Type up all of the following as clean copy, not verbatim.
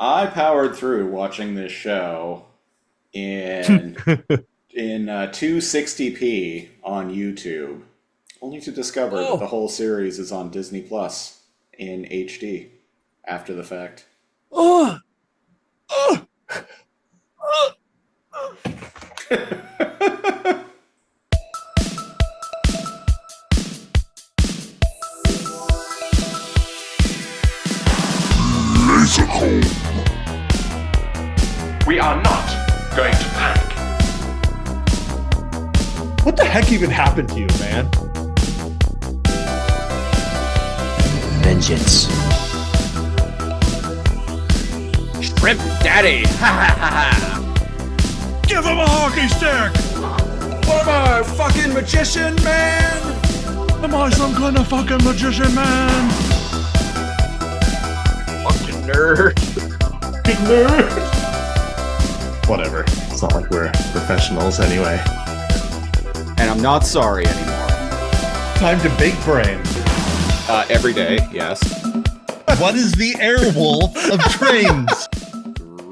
I powered through watching this show in 260p on YouTube, only to discover that the Oh, whole series is on Disney Plus in HD after the fact. oh, oh, oh, oh. Lazor Comb. We are not going to panic. What the heck even happened to you, man? Vengeance. Shrimp Daddy! Ha ha ha ha! Give him a hockey stick! What am I, fucking magician, man? Am I some kind of fucking magician, man? Fucking nerd. Whatever. It's not like we're professionals anyway. And I'm not sorry anymore. Time to big brain. Every day, yes. What is the airwolf of trains?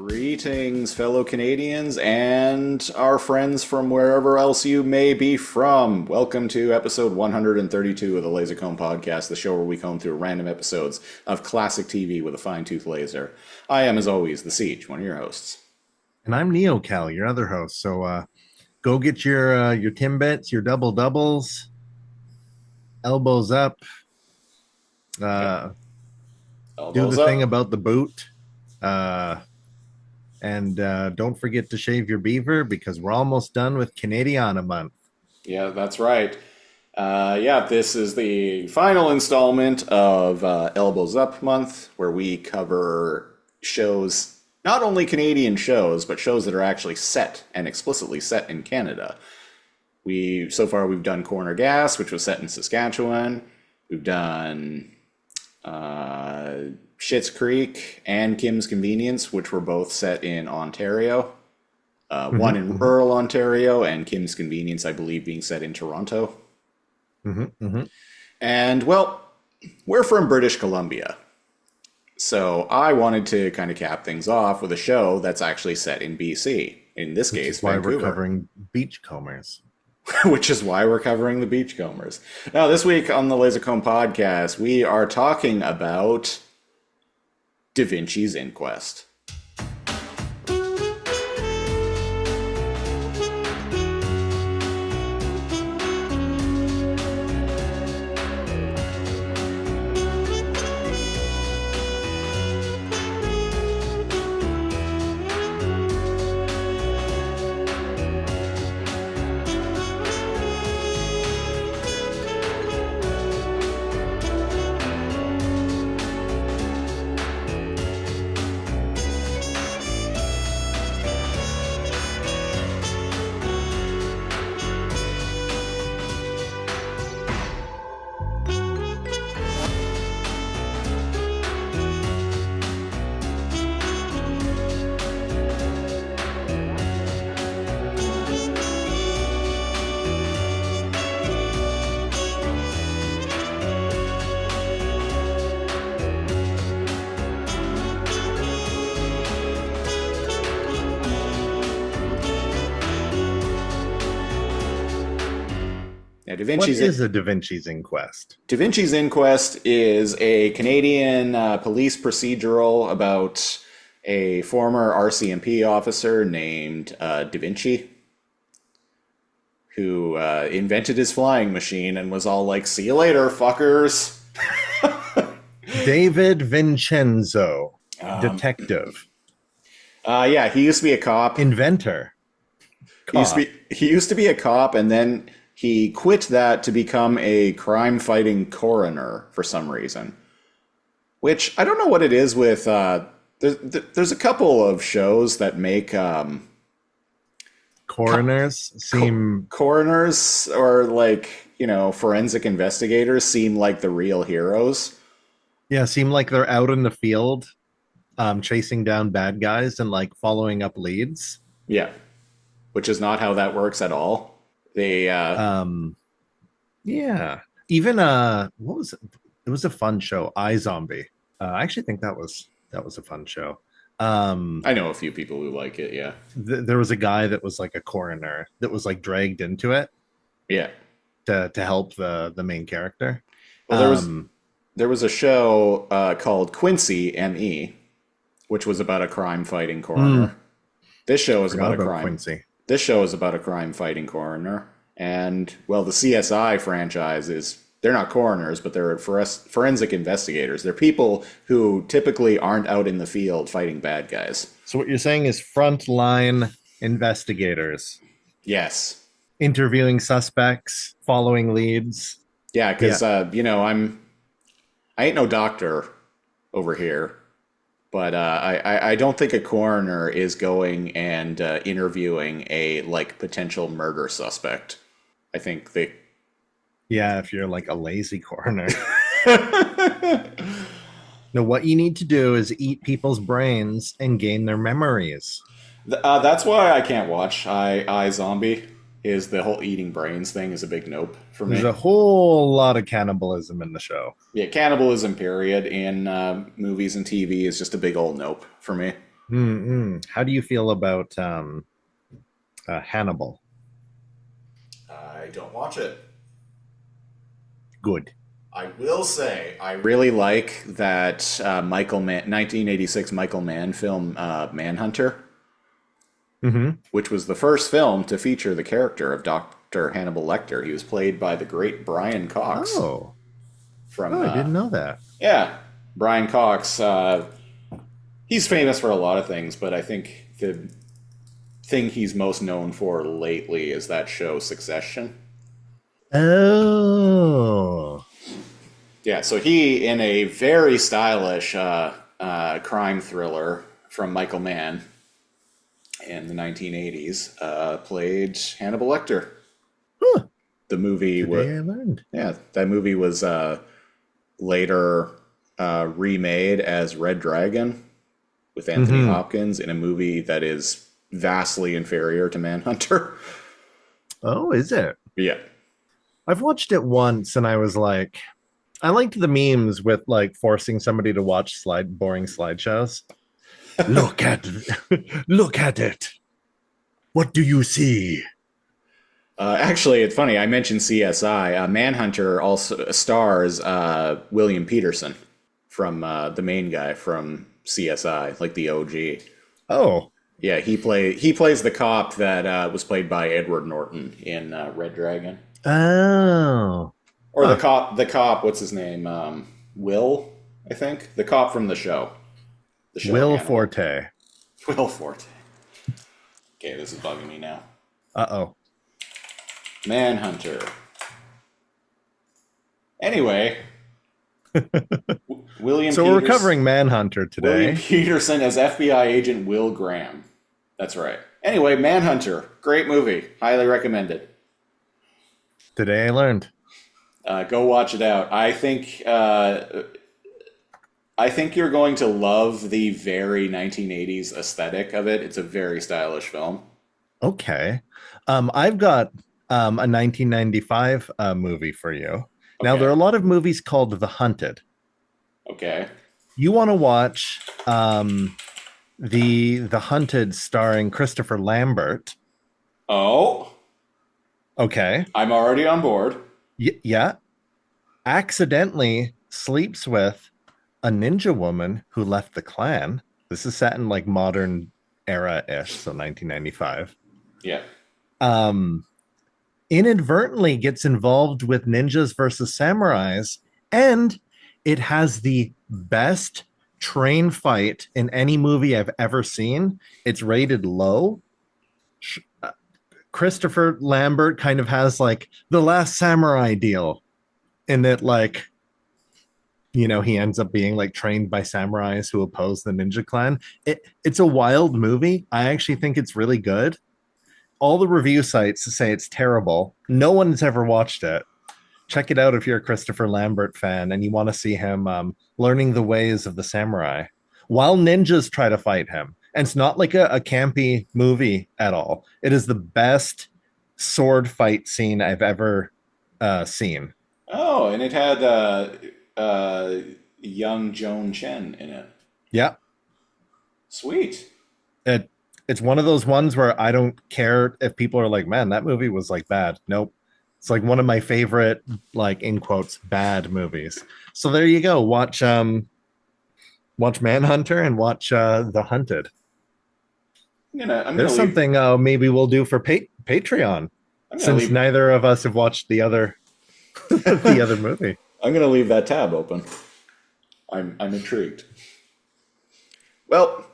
Greetings, fellow Canadians and our friends from wherever else you may be from. Welcome to episode 132 of the Lazor Comb podcast, the show where we comb through random episodes of classic TV with a fine-tooth laser. I am, as always, The Siege, one of your hosts. And I'm NeoCal, your other host. So go get your Timbits, your double doubles, elbows up. Do Elbows the up. thing about the boot. And don't forget to shave your beaver because we're almost done with Canadiana Month. Yeah, that's right. This is the final installment of Elbows Up Month, where we cover shows, not only Canadian shows, but shows that are actually set and explicitly set in Canada. So far we've done Corner Gas, which was set in Saskatchewan. We've done Schitt's Creek and Kim's Convenience, which were both set in Ontario. One in rural Ontario, and Kim's Convenience, I believe, being set in Toronto. And, well, we're from British Columbia. So I wanted to kind of cap things off with a show that's actually set in BC. In this Which case, is why Vancouver. we're covering beachcombers. Which is why we're covering the Beachcombers. Now, this week on the Lazor Comb podcast, we are talking about Da Vinci's Inquest. Now, What is a Da Vinci's Inquest? Da Vinci's Inquest is a Canadian police procedural about a former RCMP officer named Da Vinci, who invented his flying machine and was all like, "See you later, fuckers." David Vincenzo, detective, He used to be a cop. inventor. He used to be a cop, and then he quit that to become a crime-fighting coroner for some reason. Which, I don't know what it is with... there's a couple of shows that make... Coroners seem coroners or, forensic investigators seem like the real heroes. seem like they're out in the field, chasing down bad guys and following up leads. Yeah. Which is not how that works at all. They... Even what was it? It was a fun show, iZombie. I actually think that was a fun show. I know a few people who like it. Yeah, There was a guy that was like a coroner that was like dragged into it yeah. to help the main character. Well, Um, there was a show called Quincy M.E., which was about a crime fighting mm, coroner. This show is Forgot about a about crime. Quincy. This show is about a crime fighting coroner. And, well, the CSI franchise is, they're not coroners, but they're forensic investigators. They're people who typically aren't out in the field fighting bad guys. So what you're saying is frontline investigators Yes. interviewing suspects, following leads. Yeah, Yeah. because, I ain't no doctor over here. But I don't think a coroner is going and interviewing a like potential murder suspect. I think they. Yeah, if you're like a lazy coroner. No, what you need to do is eat people's brains and gain their memories. That's why I can't watch I Zombie. Is the whole eating brains thing is a big nope for me. There's a whole lot of cannibalism in the show. Yeah, cannibalism period in movies and TV is just a big old nope for me. How do you feel about Hannibal? I don't watch it. Good. I will say I really like that 1986 Michael Mann film Manhunter, which was the first film to feature the character of Dr. Hannibal Lecter. He was played by the great Brian Cox. Oh, From I didn't know that. Yeah, Brian Cox. He's famous for a lot of things, but I think the thing he's most known for lately is that show Succession. Oh, Yeah, so he, in a very stylish crime thriller from Michael Mann in the 1980s, played Hannibal Lecter. huh. The movie Today I learned. Yeah, that movie was later remade as Red Dragon with Anthony Hopkins in a movie that is vastly inferior to Manhunter. Oh, is it? Yeah. I've watched it once and I was like, I liked the memes with like forcing somebody to watch boring slideshows. Look at look at it. What do you see? Actually, it's funny. I mentioned CSI. Manhunter also stars William Peterson from the main guy from CSI, like the OG. Oh, Yeah, he plays the cop that was played by Edward Norton in Red Dragon. oh, Or the cop, what's his name? Will, I think. The cop from the show. The show Will Hannibal. Forte. Will Forte. Okay, this is bugging me now. Uh-oh. Manhunter. Anyway. William So we're covering Manhunter today. William Peterson as FBI agent Will Graham. That's right. Anyway, Manhunter. Great movie. Highly recommended. Today I learned. Go watch it out. I think you're going to love the very 1980s aesthetic of it. It's a very stylish film. Okay. I've got a 1995 movie for you. Now, Okay. there are a lot of movies called The Hunted. Okay. You want to watch the Hunted starring Christopher Lambert. Oh, Okay. I'm already on board. Yeah. Accidentally sleeps with a ninja woman who left the clan. This is set in like modern era-ish, so 1995. Yeah. Inadvertently gets involved with ninjas versus samurais, and it has the best train fight in any movie I've ever seen. It's rated low. Christopher Lambert kind of has like the Last Samurai deal in that, like, you know, he ends up being like trained by samurais who oppose the ninja clan. It's a wild movie. I actually think it's really good. All the review sites say it's terrible. No one's ever watched it. Check it out if you're a Christopher Lambert fan and you want to see him learning the ways of the samurai while ninjas try to fight him. And it's not like a campy movie at all. It is the best sword fight scene I've ever seen. Oh, and it had young Joan Chen in it. Yeah. Sweet. It's one of those ones where I don't care if people are like, man, that movie was like bad. Nope. It's like one of my favorite, like in quotes, bad movies. So there you go. Watch Manhunter and watch The Hunted. I'm gonna There's leave. something maybe we'll do for Patreon, I'm gonna since leave. neither of us have watched the other the other movie. I'm gonna leave that tab open. I'm intrigued. Well,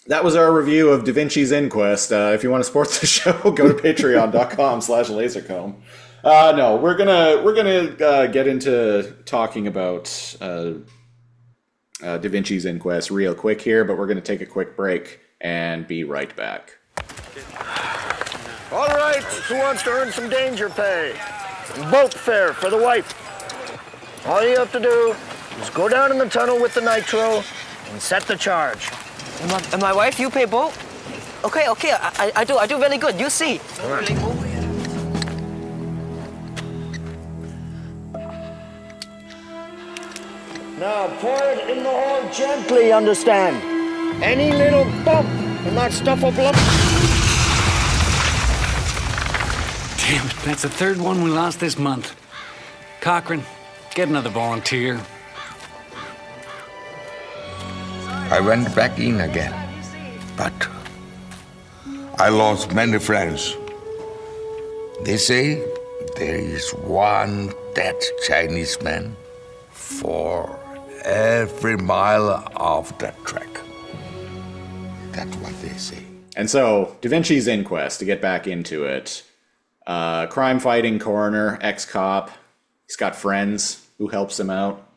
that was our review of Da Vinci's Inquest. If you want to support the show, go to patreon.com/lazorcomb. No, we're gonna get into talking about Da Vinci's Inquest real quick here, but we're gonna take a quick break and be right back. All right, who wants to earn some danger pay? Boat fare for the wife. All you have to do is go down in the tunnel with the nitro and set the charge. And my wife, you pay both? Okay, I do very good. You see. Now pour it in the hole gently, understand? Any little bump and that stuff will blow. Damn it, that's the third one we lost this month. Cochran, get another volunteer. I went back in again, but I lost many friends. They say there is one dead Chinese man for every mile of that track. That's what they say. And so, Da Vinci's Inquest, to get back into it, crime-fighting coroner, ex-cop. He's got friends who helps him out.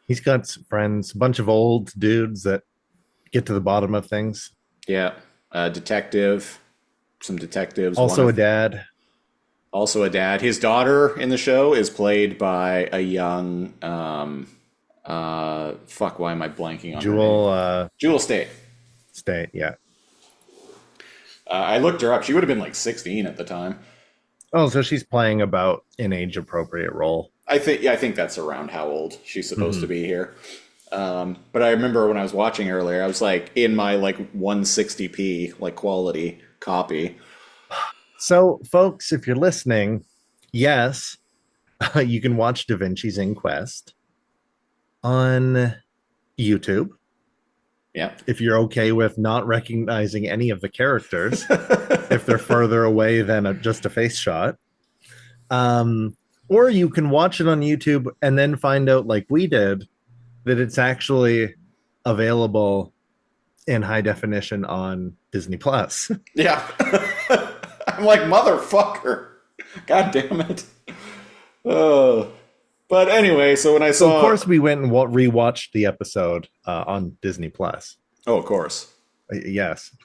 He's got friends, a bunch of old dudes that get to the bottom of things. Yeah, detective, some detectives. Also a dad. Also a dad. His daughter in the show is played by a young, fuck, why am I blanking on her name? Jewel State. State, yeah. I looked her up. She would have been like 16 at the time. Oh, so she's playing about an age-appropriate role. I think that's around how old she's supposed to be here. But I remember when I was watching earlier, I was like in my like 160p like quality copy. So, folks, if you're listening, yes, you can watch Da Vinci's Inquest on YouTube. Yeah. If you're okay with not recognizing any of the characters, if they're further away than just a face shot. Or you can watch it on YouTube and then find out, like we did, that it's actually available in high definition on Disney Plus. Yeah. I'm like, motherfucker. God damn it. But anyway, so when I saw... So of course, we went and rewatched the episode on Disney Plus. Oh, of course. Yes.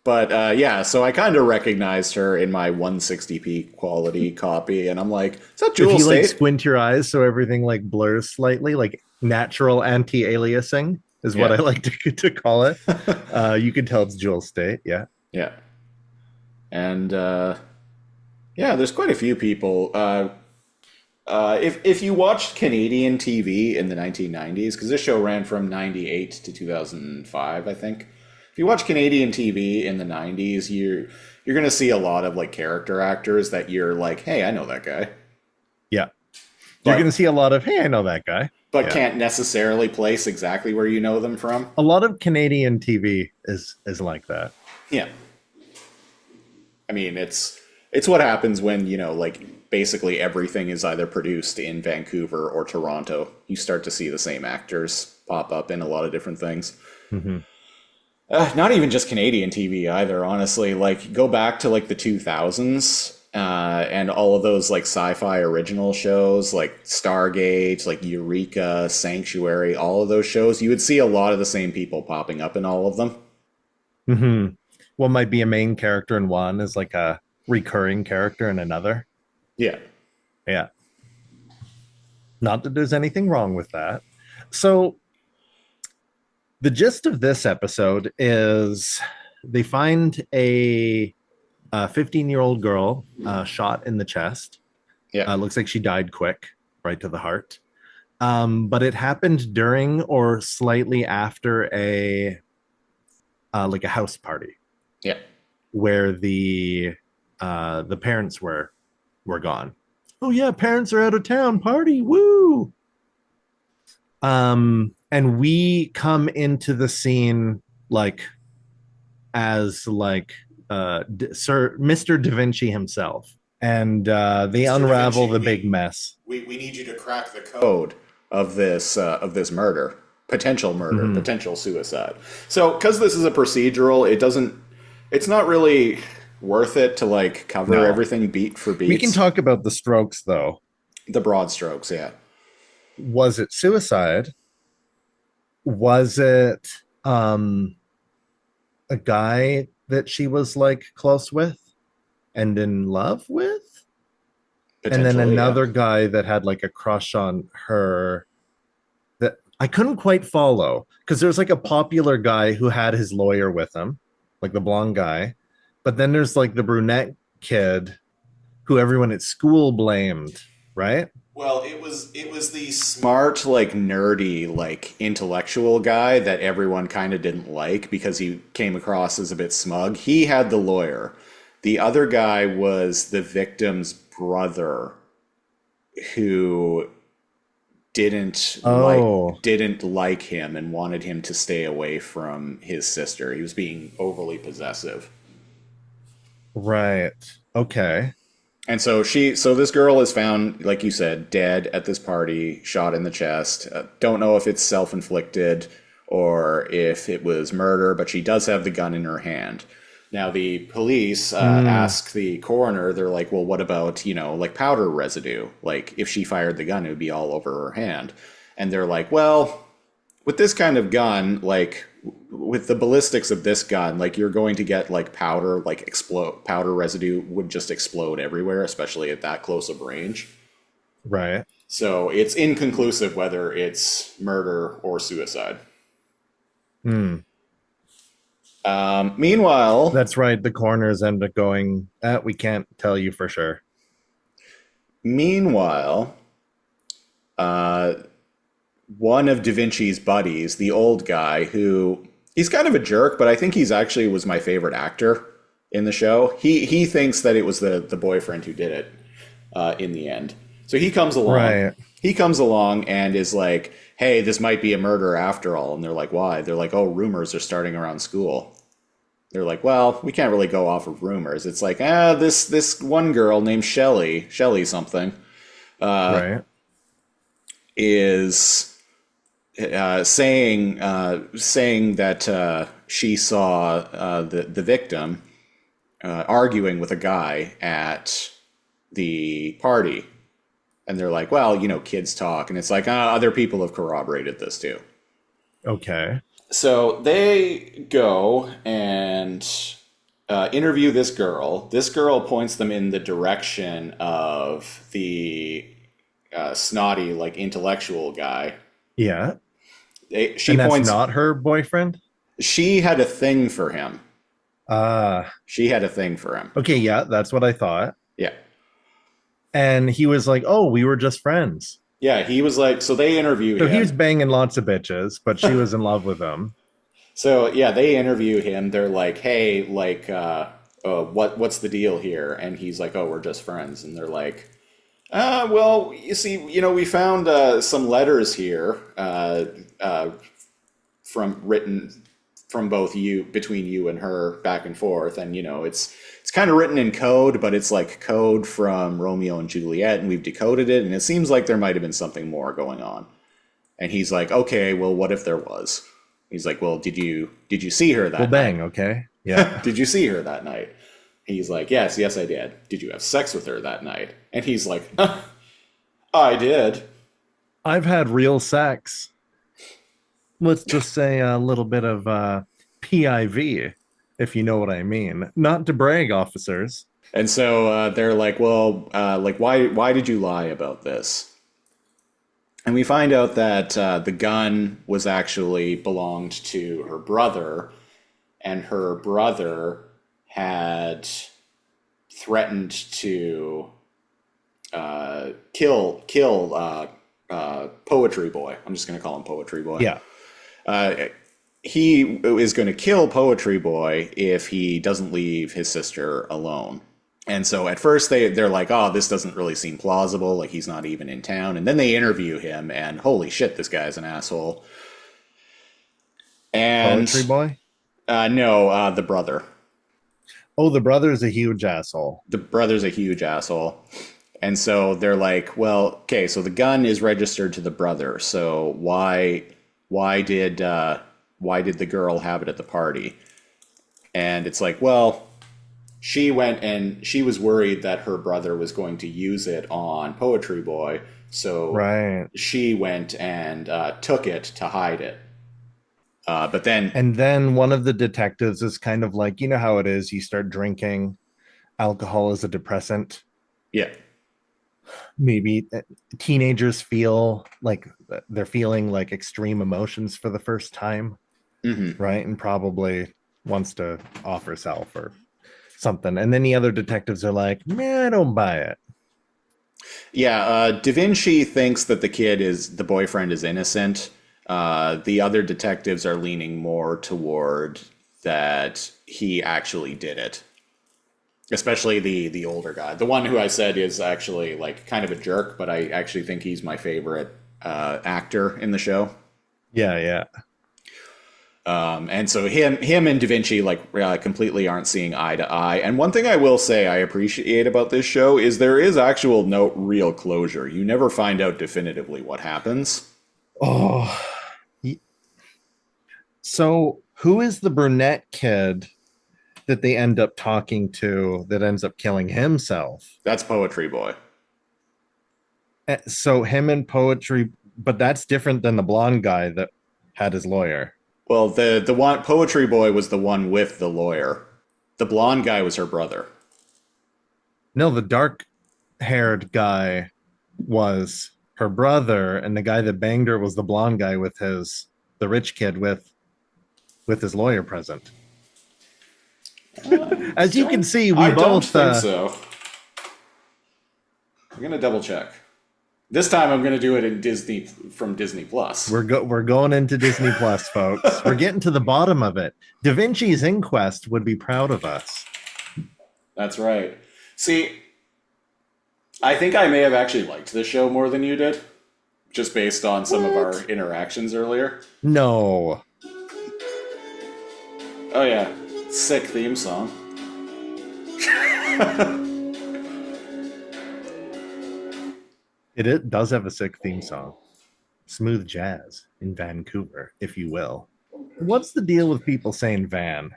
But yeah, so I kind of recognized her in my 160p quality copy, and I'm like, is that Jewel If you State? like squint your eyes so everything like blurs slightly, like natural anti-aliasing is what I like to call it. You can tell it's Jewel State, yeah. Yeah. And yeah, there's quite a few people. If you watched Canadian TV in the 1990s, because this show ran from 98 to 2005, I think. If you watch Canadian TV in the 90s, you're going to see a lot of like character actors that you're like, hey, I know that guy. Yeah. You're going to see a lot of, hey, I know that guy. But can't necessarily place exactly where you know them from. A lot of Canadian TV is like that. Yeah. I mean, it's what happens when, you know, like basically everything is either produced in Vancouver or Toronto. You start to see the same actors pop up in a lot of different things. Mm-hmm. Not even just Canadian TV either, honestly. Like, go back to like the 2000s and all of those like sci-fi original shows like Stargate, like Eureka, Sanctuary, all of those shows. You would see a lot of the same people popping up in all of them. Mm-hmm. What might be a main character in one is like a recurring character in another. Yeah. Yeah. Not that there's anything wrong with that. So the gist of this episode is they find a 15-year-old girl shot in the chest. Yeah. Looks like she died quick, right to the heart. But it happened during or slightly after a like a house party Yeah. where the parents were gone. Oh yeah, parents are out of town, party, woo. And we come into the scene like as like Sir Mr. Da Vinci himself, and they Mr. Da unravel Vinci, the big mess. We need you to crack the code of this murder, potential murder, potential suicide. So, because this is a procedural, it's not really worth it to like cover everything beat for beat. We can talk about the strokes though. The broad strokes, yeah. Was it suicide? Was it a guy that she was like close with and in love with? And then another guy that had like a crush on her that I couldn't quite follow, because there's like a popular guy who had his lawyer with him, like the blonde guy. But then there's like the brunette kid who everyone at school blamed, right? Well, it was the smart, like nerdy, like intellectual guy that everyone kind of didn't like because he came across as a bit smug. He had the lawyer. The other guy was the victim's brother, who didn't like him and wanted him to stay away from his sister. He was being overly possessive. Right. Okay. And so this girl is found, like you said, dead at this party, shot in the chest. Don't know if it's self-inflicted or if it was murder, but she does have the gun in her hand. Now, the police ask the coroner, they're like, well, what about, like powder residue? Like, if she fired the gun, it would be all over her hand. And they're like, well, with this kind of gun, like, with the ballistics of this gun, like, you're going to get, like, powder, like, powder residue would just explode everywhere, especially at that close of range. Right. So it's inconclusive whether it's murder or suicide. Meanwhile, that's right. The coroners end up going, we can't tell you for sure. Meanwhile, one of Da Vinci's buddies, the old guy, who he's kind of a jerk, but I think he's actually was my favorite actor in the show. He thinks that it was the boyfriend who did it in the end. So he comes along. Right. He comes along and is like, hey, this might be a murder after all. And they're like, why? They're like, oh, rumors are starting around school. They're like, well, we can't really go off of rumors. It's like, this one girl named Shelley something, right, is saying that she saw the victim arguing with a guy at the party. And they're like, well, kids talk. And it's like, other people have corroborated this too. Okay. So they go and interview this girl. This girl points them in the direction of the snotty, like, intellectual guy. Yeah. She that's points. Not her boyfriend? She had a thing for him. She had a thing for him. Okay, yeah, that's what I thought. Yeah. And he was like, oh, we were just friends. Yeah, he was like, so they interview him. So he was banging lots of bitches, but she was in love with him. So, yeah, they interview him. They're like, hey, like, what's the deal here? And he's like, oh, we're just friends. And they're like, well, you see, we found some letters here written from between you and her back and forth. And, it's kind of written in code, but it's like code from Romeo and Juliet, and we've decoded it, and it seems like there might have been something more going on. And he's like, okay, well, what if there was? He's like, well, did you see her that night? Bang, okay. Yeah. Did you see her that night? He's like, yes, I did. Did you have sex with her that night? And he's like, I did. I've had real sex. Let's just say a little bit of PIV, if you know what I mean. Not to brag, officers. And so they're like, well, why did you lie about this? And we find out that the gun was actually belonged to her brother, and her brother had threatened to kill Poetry Boy. I'm just going to call him Poetry Boy. Yeah. he is going to kill Poetry Boy if he doesn't leave his sister alone. And so at first they're like, oh, this doesn't really seem plausible. Like, he's not even in town. And then they interview him, and holy shit, this guy's an asshole. And Poetry Boy? No, the brother. Oh, the brother's a huge asshole. The brother's a huge asshole. And so they're like, well, okay, so the gun is registered to the brother. So why did the girl have it at the party? And it's like, well, she went and she was worried that her brother was going to use it on Poetry Boy. So she went and took it to hide it. But then... And then one of the detectives is kind of like, you know how it is. You start drinking alcohol as a depressant. Yeah. Maybe teenagers feel like they're feeling like extreme emotions for the first time. Mm-hmm. Right? And probably wants to off herself or something. And then the other detectives are like, man, I don't buy it. Yeah, Da Vinci thinks that the boyfriend is innocent. The other detectives are leaning more toward that he actually did it. Especially the older guy. The one who I said is actually like kind of a jerk, but I actually think he's my favorite actor in the show. Yeah. And so him and Da Vinci like completely aren't seeing eye to eye. And one thing I will say I appreciate about this show is there is actual no real closure. You never find out definitively what happens. Oh. So who is the brunette kid that they end up talking to that ends up killing himself? That's Poetry Boy. So him and Poetry, but that's different than the blonde guy that had his lawyer. Well, the one Poetry Boy was the one with the lawyer. The blonde guy was her brother. No, the dark-haired guy was her brother, and the guy that banged her was the blonde guy with the rich kid with his lawyer present. As you can see, we both don't think so. I'm gonna double check. This time I'm gonna do it in Disney Plus. We're going into Disney Plus, folks. We're getting to the bottom of it. Da Vinci's Inquest would be proud of us. That's right. See, I think I may have actually liked this show more than you did, just based on some of our interactions earlier. No. Oh yeah, sick theme song. It does have a sick theme song. Smooth jazz in Vancouver, if you will. What's the deal with people saying van?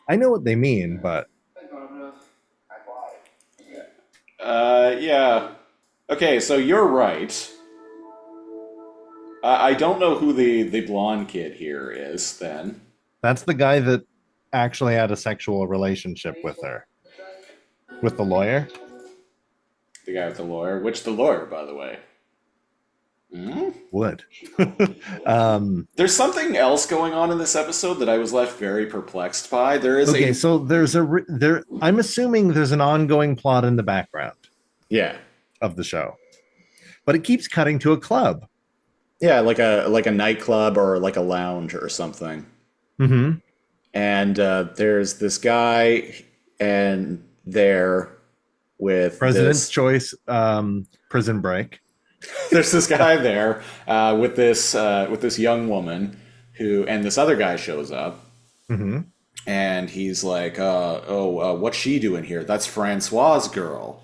I know what they mean, but... Yeah. Okay, so you're right. I don't know who the blonde kid here is, then. That's the guy that actually had a sexual relationship with her. With the lawyer? The guy with the lawyer. Which the lawyer, by the way? Would. There's something else going on in this episode that I was left very perplexed by. So there's I'm assuming there's an ongoing plot in the background. Yeah. Of the show. But it keeps cutting to a club. Yeah, like a nightclub or like a lounge or something. Mm-hmm. And there's this guy and there with President's Choice Prison Break. There's this guy there with this young woman and this other guy shows up. Mm-hmm. And he's like, what's she doing here? That's Francois's girl.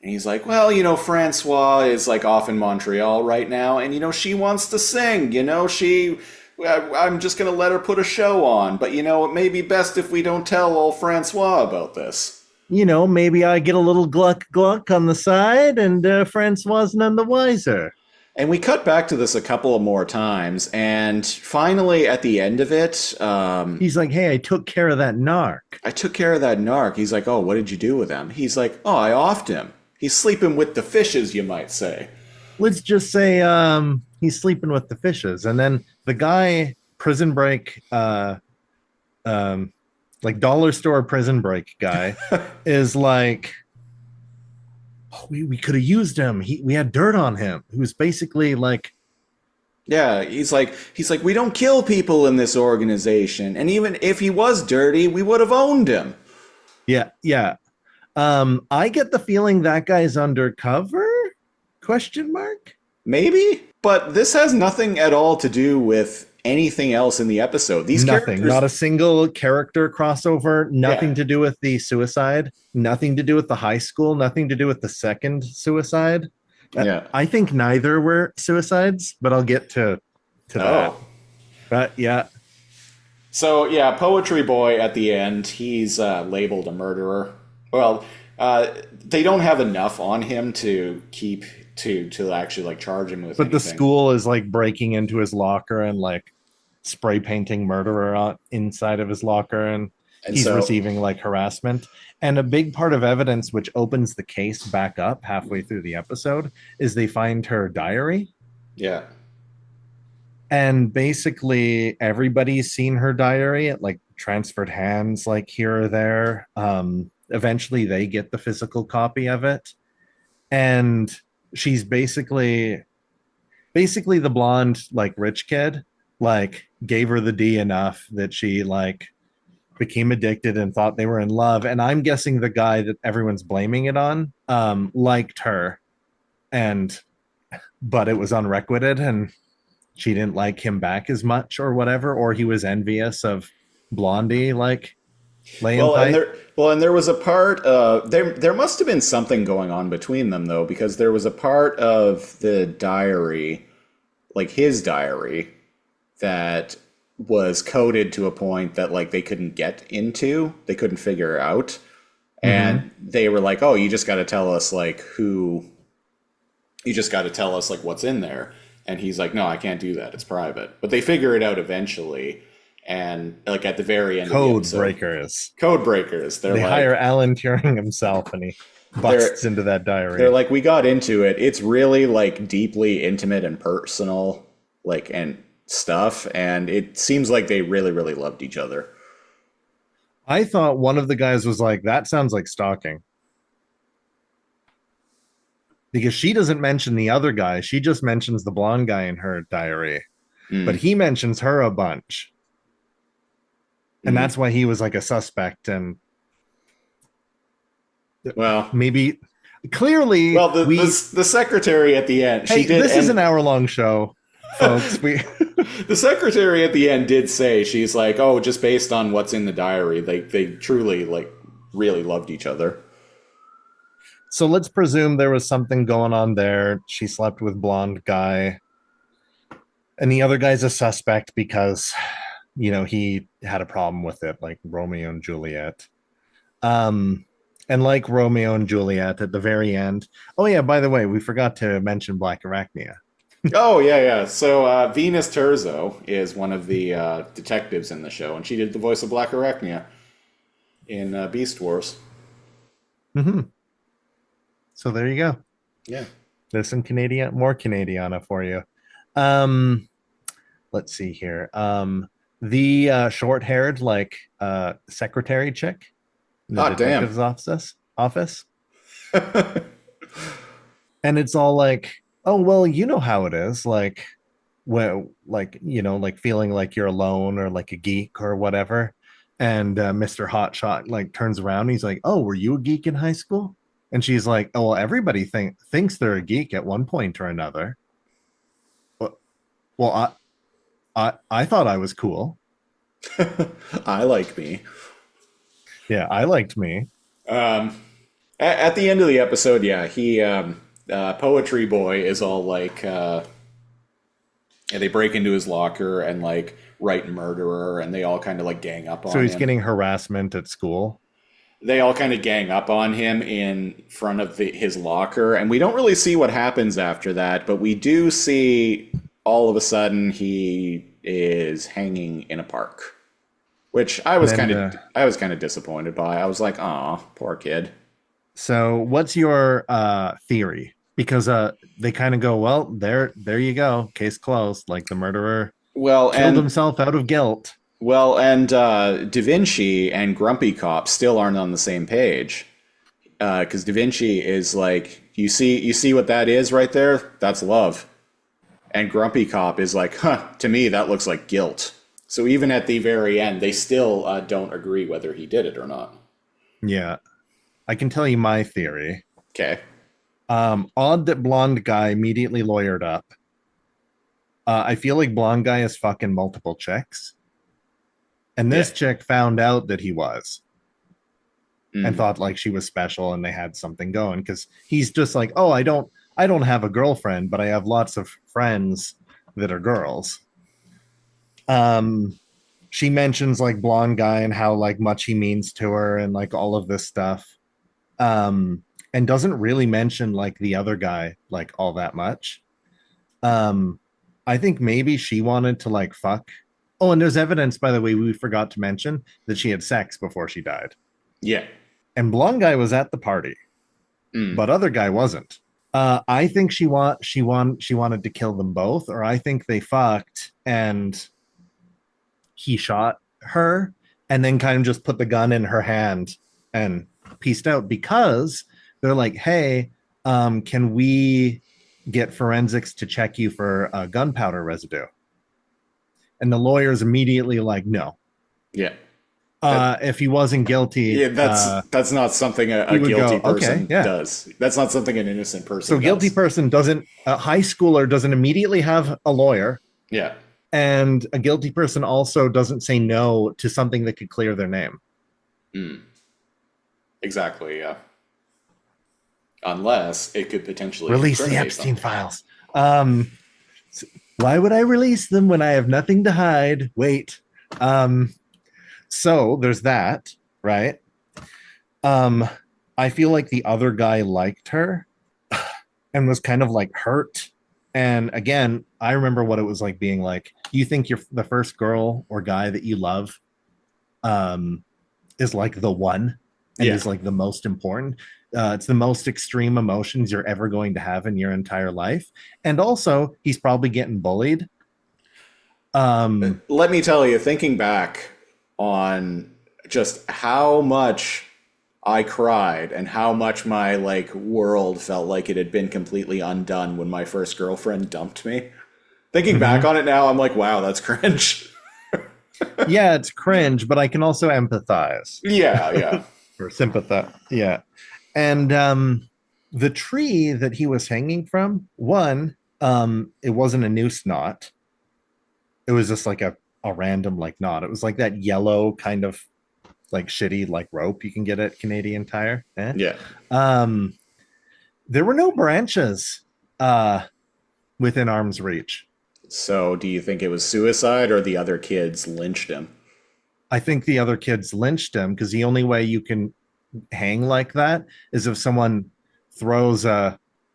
And he's like, well, Francois is like off in Montreal right now. And, she wants to sing, I'm just going to let her put a show on. But, it may be best if we don't tell old Francois about this. Maybe I get a little gluck on the side and Francois's none the wiser. And we cut back to this a couple of more times. And finally, at the end of it... he's like, hey, I took care of that narc. He's like, oh, what did you do with him? He's like, oh, I offed him. He's sleeping with the fishes, you might say. Let's just say he's sleeping with the fishes. And then the guy, Prison Break... like dollar store Prison Break guy is like, oh, we could have used him. We had dirt on him. He was basically like Yeah, he's like, we don't kill people in this organization, and even if he was dirty, we would have owned him. Yeah, yeah. I get the feeling that guy's undercover? Question mark? Maybe, but this has nothing at all to do with anything else in the episode. These Nothing, characters, not a single character crossover, nothing to do with the suicide, nothing to do with the high school, nothing to do with the second suicide. Yeah. I think neither were suicides, but I'll get to that. But yeah. So yeah, Poetry Boy at the end, he's labeled a murderer. Well, they don't have enough on him to keep to actually like charge him with. But anything. the school is like breaking into his locker and like spray painting murderer on inside of his locker, and he's receiving like harassment. And a big part of evidence which opens the case back up halfway through the episode is they find her diary. Yeah. And basically everybody's seen her diary. It like transferred hands like here or there. Eventually they get the physical copy of it. And she's basically the blonde, like rich kid, like gave her the D enough that she like became addicted and thought they were in love. And I'm guessing the guy that everyone's blaming it on liked her, but it was unrequited and she didn't like him back as much or whatever, or he was envious of Blondie like laying and there was a part there must have been something going on between them though, because there was a part of the diary, like his diary, that was coded to a point that like they couldn't get into, they couldn't figure out. And they were like, oh, you just got to tell us like what's in there. And he's like, no, I can't do that, it's private. But they figure it out eventually. And like at the very end, code breakers. They like, hire Alan Turing himself, and he busts into that diary. They're like, we got into it. It's really like deeply intimate and personal, like and stuff. And it seems like they really, really loved each other. I thought one of the guys was like, that sounds like stalking. Because she doesn't mention the other guy. She just mentions the blonde guy in her diary. But he mentions her a bunch. And that's why he was like a suspect. And well, maybe clearly, well, the secretary at the end. This is an hour-long show, folks. The secretary at the end did say, she's like, oh, just based on what's in the diary, they truly like really loved each other. So let's presume there was something going on there. She slept with blonde guy. And the other guy's a suspect because, you know, he had a problem with it, like Romeo and Juliet. And like Romeo and Juliet at the very end. Oh, yeah, by the way, we forgot to mention Black Arachnia. Oh, yeah. So Venus Terzo is one of the detectives in the show, and she did the voice of Black Arachnia in Beast Wars. Mm-hmm. So there you go. Yeah. There's some more Canadiana for you. Let's see here. The short-haired, like, secretary chick in the detective's office. And it's all like, oh, well, you know how it is. Like, well, like, you know, like feeling like you're alone or like a geek or whatever. And Mr. Hotshot, like, turns around and he's like, oh, were you a geek in high school? And she's like, oh, well, everybody thinks they're a geek at one point or another. Well, I thought I was cool. I like me. Yeah, I liked me. At the end of the episode, yeah, he Poetry Boy is all like, and they break into his locker and like write murderer, and they all kind of like gang up on him. So he's getting harassment at school. They all kind of gang up on him in front of his locker, and we don't really see what happens after that, but we do see all of a sudden he is hanging in a park, which I was kind of disappointed by. I was like, "Aw, poor kid." So, what's your theory? Because they kind of go, "Well, there you go, case closed." Like the murderer, killed himself out of guilt. Well, and Da Vinci and Grumpy Cop still aren't on the same page, because Da Vinci is like, you see what that is right there? That's love. And Grumpy Cop is like, to me, that looks like guilt. So even at the very end, they still don't agree whether he did it or not. Yeah. I can tell you my theory. Okay. Odd that blonde guy immediately lawyered up. I feel like blonde guy is fucking multiple chicks. And this chick found out that he was. And thought like she was special and they had something going. Because he's just like, oh, I don't have a girlfriend, but I have lots of friends that are girls. She mentions like blonde guy and how like much he means to her and like all of this stuff. And doesn't really mention like the other guy like all that much. I think maybe she wanted to like fuck. Oh, and there's evidence, by the way, we forgot to mention that she had sex before she died. Yeah. And blonde guy was at the party, but other guy wasn't. I think she wanted to kill them both, or I think they fucked and he shot her and then kind of just put the gun in her hand and pieced out, because they're like, hey, can we get forensics to check you for gunpowder residue? And the lawyer's immediately like, no. Yeah. If he wasn't guilty, yeah, that's not something a guilty person does. That's not something an innocent person does. Guilty person doesn't, a high schooler doesn't immediately have a lawyer. Yeah. And a guilty person also doesn't say no to something that could clear their name. Exactly, yeah. Unless it could potentially release the Epstein files. Why would I release them when I have nothing to hide? Wait. So there's that, right? I feel like the other guy liked her and was kind of like hurt. And again, I remember what it was like being like, you think you're the first girl or guy that you love is like the one and is like the most important. It's the most extreme emotions you're ever going to have in your entire life. And also, he's probably getting bullied. Let me tell you, thinking back on just how much I cried and how much my like world felt like it had been completely undone when my first girlfriend dumped me. Thinking back on it now, I'm like, wow, that's cringe. Yeah, it's cringe, but I can also empathize. Yeah. Or sympathize. Yeah. And the tree that he was hanging from, it wasn't a noose knot. It was just like a random like knot. It was like that yellow kind of like shitty like rope you can get at Canadian Tire. Yeah. There were no branches within arm's reach. So do you think it was suicide or the other kids lynched him? I think the other kids lynched him, because the only way you can hang like that is if someone throws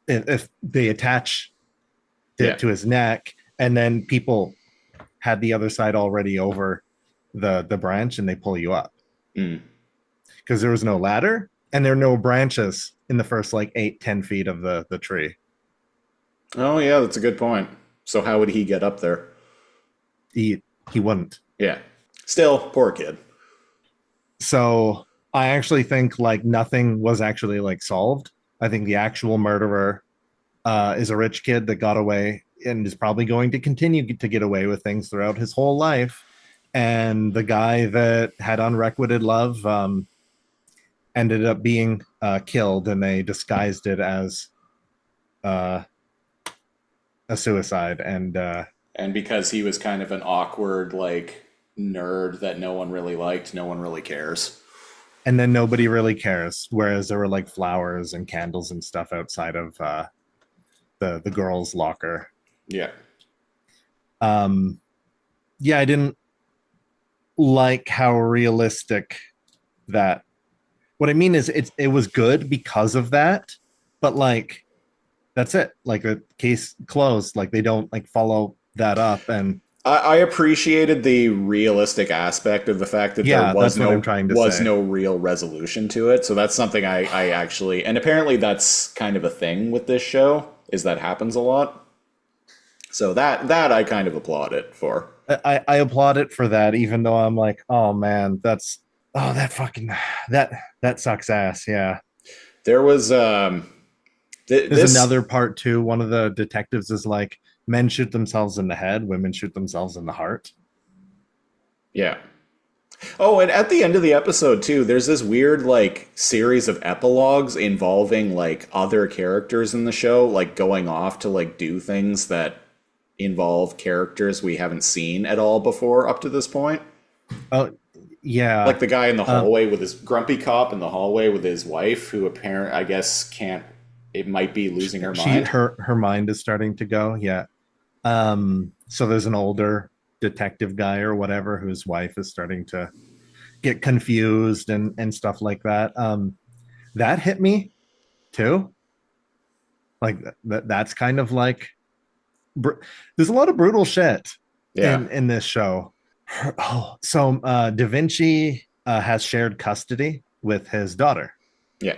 if they attach it to his neck, and then people had the other side already over the branch and they pull you up. Because there was no ladder and there are no branches in the first like 8-10 feet of the tree. Oh yeah, that's a good point. So how would he get up there? He wouldn't. Yeah. Still, poor kid. So I actually think like nothing was actually like solved. I think the actual murderer is a rich kid that got away and is probably going to continue to get away with things throughout his whole life. And the guy that had unrequited love ended up being killed, and they disguised it as a suicide. And because he was kind of an awkward like nerd that no one really liked, no one really cares. And then nobody really cares. Whereas there were like flowers and candles and stuff outside of the girls' locker. Yeah. Yeah, I didn't like how realistic that. What I mean is it was good because of that, but like that's it. Like the case closed. Like they don't like follow that up. And I appreciated the realistic aspect of the fact that there was no real resolution to it. So that's something I actually, and apparently that's kind of a thing with this show, is that happens a lot. So that I kind of applaud it for. I applaud it for that, even though I'm like, oh man, that sucks ass. Yeah. There was there's another part too. One of the detectives is like, men shoot themselves in the head, women shoot themselves in the heart. Yeah. Oh, and at the end of the episode too, there's this weird like series of epilogues involving like other characters in the show, like going off to like do things that involve characters we haven't seen at all before up to this point. Oh, yeah. Like the guy in the hallway with his grumpy cop in the hallway with his wife, who apparently, I guess, can't. It might be losing her mind. Her mind is starting to go. Yeah. So there's an older detective guy or whatever whose wife is starting to get confused and stuff like that. That hit me too. Like that's kind of like there's a lot of brutal shit in this show. So Da Vinci has shared custody with his daughter. Yeah.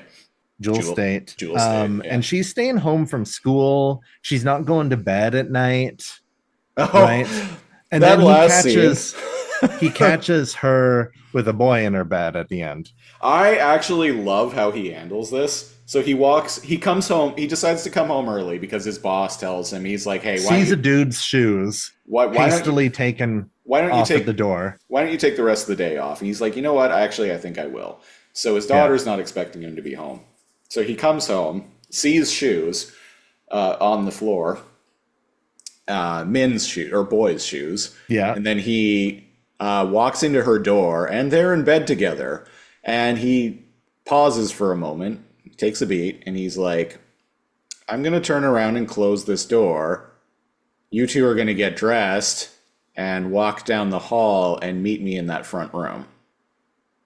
Jewel State. Yeah. And she's staying home from school. She's not going to bed at night. Oh, right. And that then he catches her with a boy in her bed at the end. I actually love how he handles this. So he comes home, he decides to come home early because his boss tells him, he's like, hey, sees a dude's shoes hastily taken off at the door. Why don't you take the rest of the day off? And he's like, you know what? I think I will. So his daughter's not expecting him to be home. So he comes home, sees shoes on the floor, men's shoes or boys' shoes. Yeah. And then he walks into her door and they're in bed together. And he pauses for a moment, takes a beat, and he's like, I'm going to turn around and close this door. You two are going to get dressed and walk down the hall and meet me in that front room.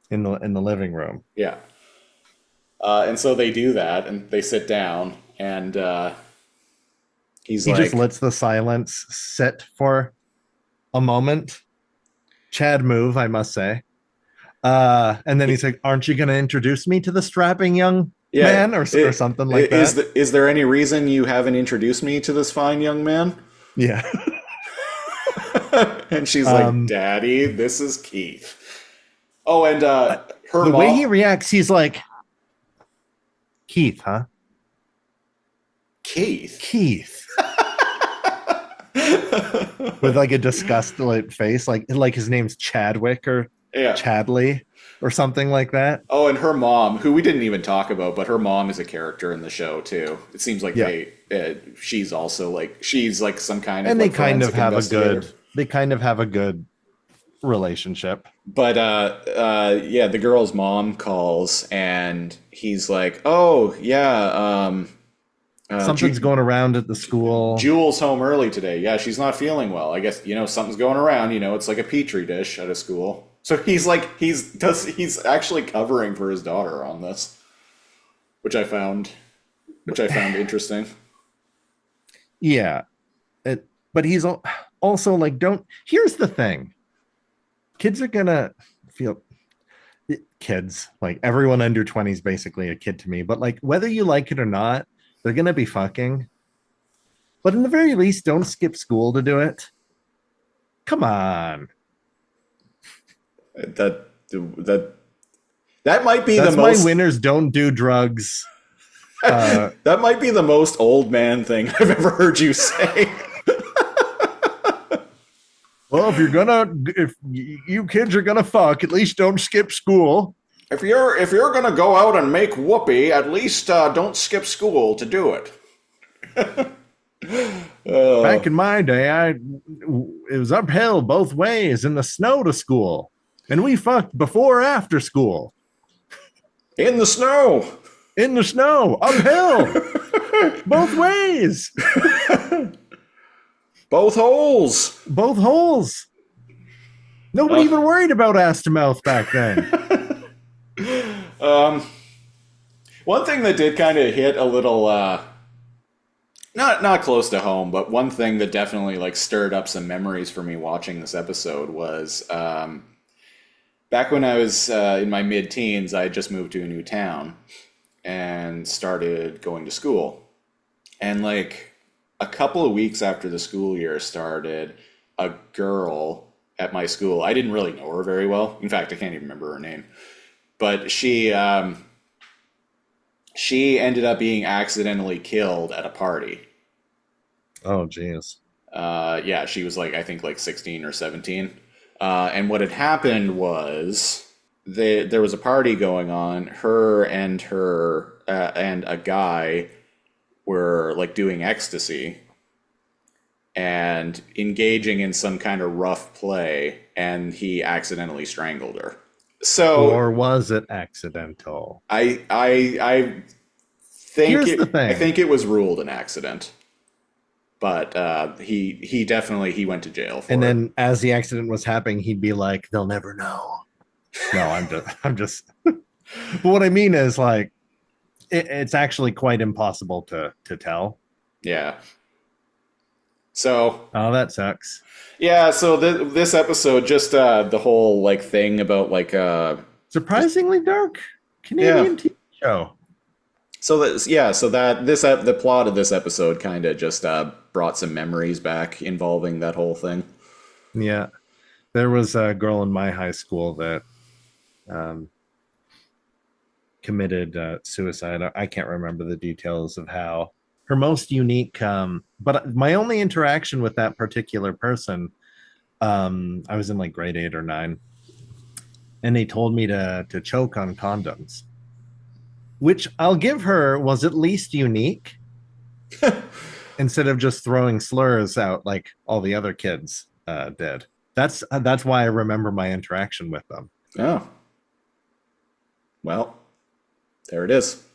In the living room. Yeah. And so they do that, and they sit down, and he just lets the silence sit for a moment. Chad move, I must say. And then he's like, aren't you going to introduce me to the strapping young man or something like that? Is there any reason you haven't introduced me to this fine young man? Yeah. And she's like, Daddy, this is Keith. Oh, and the way he reacts, he's like, Keith, huh? Keith. With like a disgusted face, like his name's Chadwick or Chadley or something like that. Oh, and her mom, who we didn't even talk about, but her mom is a character in the show too. It seems like she's also like some kind of, and like, they kind of have a good relationship. But the girl's mom calls and he's like, oh yeah, something's going around at the school. Jewel's home early today. Yeah, she's not feeling well. I guess, something's going around. It's like a petri dish at a school. So he's actually covering for his daughter on this, which I found interesting. Yeah, but he's also like, here's the thing. Kids are gonna feel kids, like everyone under 20 is basically a kid to me, but like whether you like it or not, they're gonna be fucking. But in the very least, don't skip school to do it. Come on. That might be That's the most. My winners don't do drugs. That might be the most old man thing I've ever heard you say. Well, if you kids are gonna fuck, at least don't skip school. If you're gonna go out and make whoopee, at least don't skip school to do it. Back in my day, it was uphill both ways in the snow to school, and we fucked before or after school. In the snow, uphill, both ways. Both holes. Nobody even worried about ass to mouth back then. One thing that did kind of hit a little, not close to home, but one thing that definitely like stirred up some memories for me watching this episode was back when I was in my mid-teens. I had just moved to a new town and started going to school, and like a couple of weeks after the school year started, a girl at my school, I didn't really know her very well. In fact, I can't even remember her name. But she ended up being accidentally killed at a party. Oh, geez. Yeah, she was like, I think like 16 or 17. And what had happened was there was a party going on. Her and a guy were like doing ecstasy and engaging in some kind of rough play, and he accidentally strangled her. So, or was it accidental? I think Here's the thing. I think it was ruled an accident, but he definitely went to jail for And it. then as the accident was happening, he'd be like, "They'll never know." No, I'm just. But what I mean is, like, it's actually quite impossible to tell. Yeah. So. Oh, that sucks. Yeah. So this episode, just the whole like thing about like surprisingly dark Canadian TV show. So the plot of this episode kind of just brought some memories back involving that whole thing. Yeah, there was a girl in my high school that committed suicide. I can't remember the details of how. Her most unique, but my only interaction with that particular person, I was in like grade 8 or 9, and they told me to choke on condoms, which I'll give her was at least unique instead of just throwing slurs out like all the other kids did. That's why I remember my interaction with them. Oh. Well, there it is.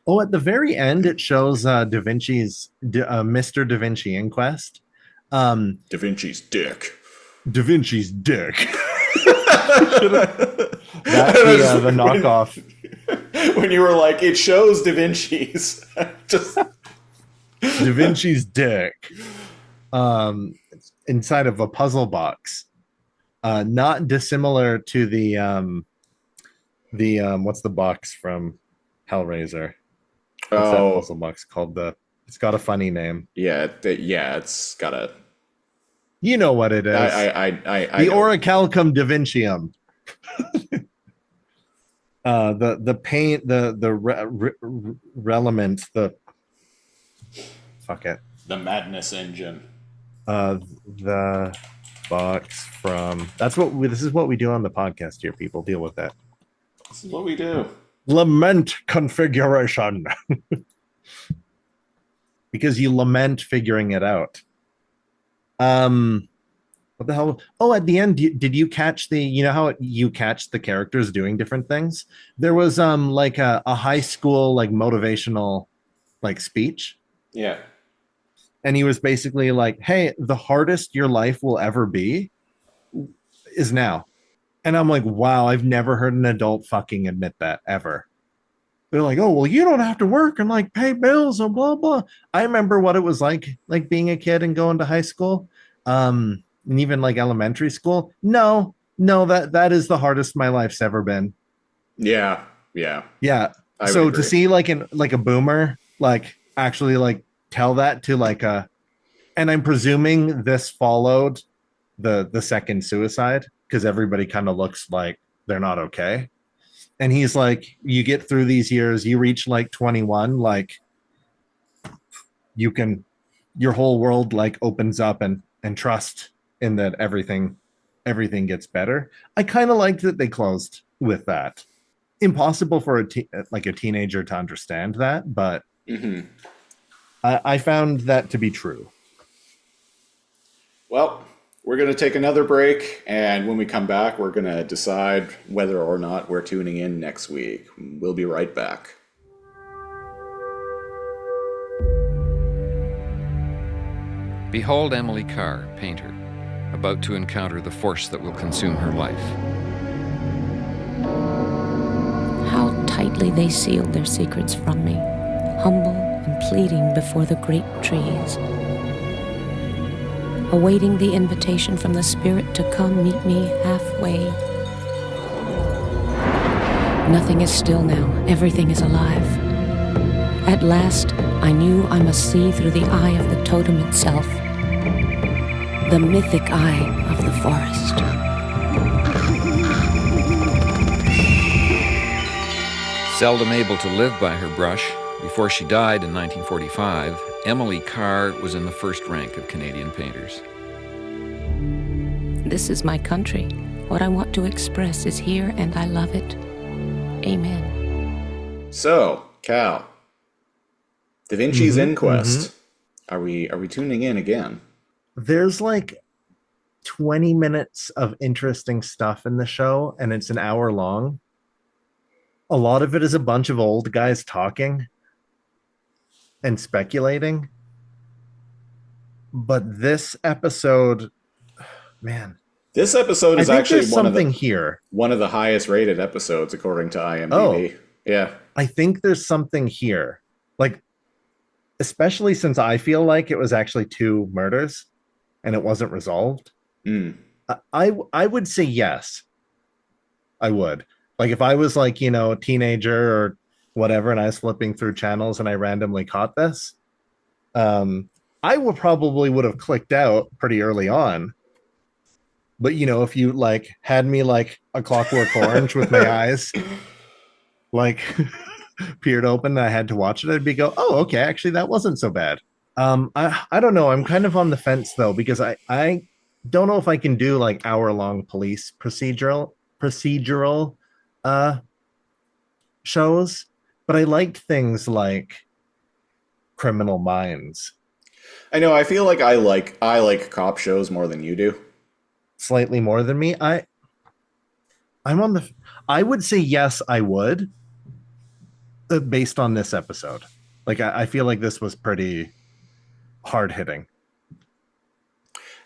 Oh, at the very end, it shows Da Vinci's Mr. Da Vinci Inquest. Da Vinci's dick. Da Vinci's dick. That's the knockoff. When you were like, it shows Da Vinci's. Just Da Vinci's dick. Inside of a puzzle box. Not dissimilar to the what's the box from Hellraiser? What's that puzzle box called? It's got a funny name. Yeah, it's got a. You know what it is. I the Orichalcum Da Vincium. The paint, the relement, the fuck it. The madness engine. The box from. This is what we do on the podcast here. People deal with that. This is what we do. Lament configuration. Because you lament figuring it out. What the hell? Oh, at the end, did you catch how you catch the characters doing different things? There was like a high school like motivational like speech. Yeah. And he was basically like, "Hey, the hardest your life will ever be is now." And I'm like, wow, I've never heard an adult fucking admit that ever. They're like, "Oh, well, you don't have to work and like pay bills and blah, blah." I remember what it was like being a kid and going to high school. And even like elementary school. No, that is the hardest my life's ever been. Yeah. So to see like a boomer, like actually like tell that to like and I'm presuming this followed the second suicide, because everybody kind of looks like they're not okay. And he's like, you get through these years, you reach like 21, like you can, your whole world like opens up and trust in that everything gets better. I kind of liked that they closed with that. Impossible for a teenager to understand that, but I found that to be true. Well, we're going to take another break, and when we come back, we're going to decide whether or not we're tuning in next week. We'll be right back. Behold Emily Carr, painter, about to encounter the force that will consume her life. How tightly they sealed their secrets from me, humble and pleading before the great trees, awaiting the invitation from the Spirit to come meet me halfway. Nothing is still now, everything is alive. At last, I knew I must see through the eye of the totem itself, the mythic eye of the forest. Seldom able to live by her brush, before she died in 1945, Emily Carr was in the first rank of Canadian painters. This is my country. What I want to express is here, and I love it. Amen. So, Cal, Da Vinci's Inquest. Are we tuning in again? There's like 20 minutes of interesting stuff in the show, and it's an hour long. A lot of it is a bunch of old guys talking and speculating. But this episode, man. This episode is actually one of the highest rated episodes according to IMDb. Oh, yeah. I think there's something here. Like, especially since I feel like it was actually 2 murders and it wasn't resolved. I would say yes. I would. Like, if I was like, a teenager or whatever, and I was flipping through channels and I randomly caught this, I would have clicked out pretty early on. But, if you like had me like a Clockwork Orange with my eyes like peered open and I had to watch it, I'd be oh, okay, actually that wasn't so bad. I don't know. I'm kind of on the fence though, because I don't know if I can do like hour-long police procedural shows, but I liked things like Criminal Minds. I know. I feel like I like cop shows more than you do. Slightly more than me. I would say yes, I would, based on this episode. Like, I feel like this was pretty hard hitting.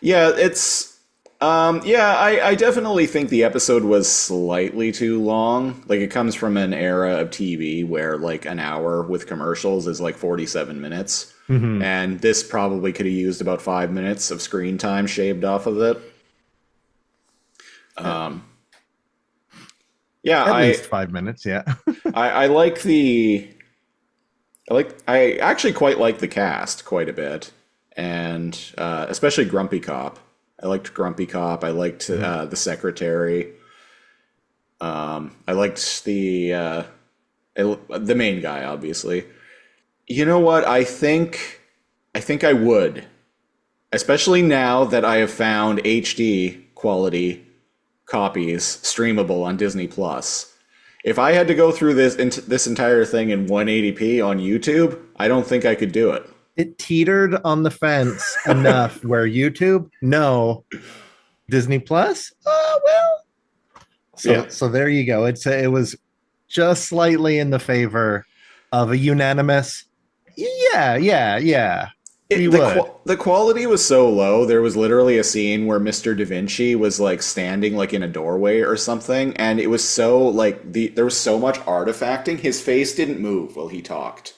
Yeah, it's I definitely think the episode was slightly too long. Like, it comes from an era of TV where like an hour with commercials is like 47 minutes. And this probably could have used about 5 minutes of screen time shaved off of it. At least 5 minutes. Yeah. I actually quite like the cast quite a bit, and especially Grumpy Cop. I liked Grumpy Cop. I liked the secretary. I liked the main guy, obviously. You know what? I think I would, especially now that I have found HD quality copies streamable on Disney Plus. If I had to go through this entire thing in 180p on YouTube, I don't think I could do it. It teetered on the fence enough where YouTube, no. Disney Plus, oh well. So there you go. It was just slightly in the favor of a unanimous. Yeah. The quality was so low. There was literally a scene where Mr. Da Vinci was like standing like in a doorway or something, and it was so like there was so much artifacting. His face didn't move while he talked.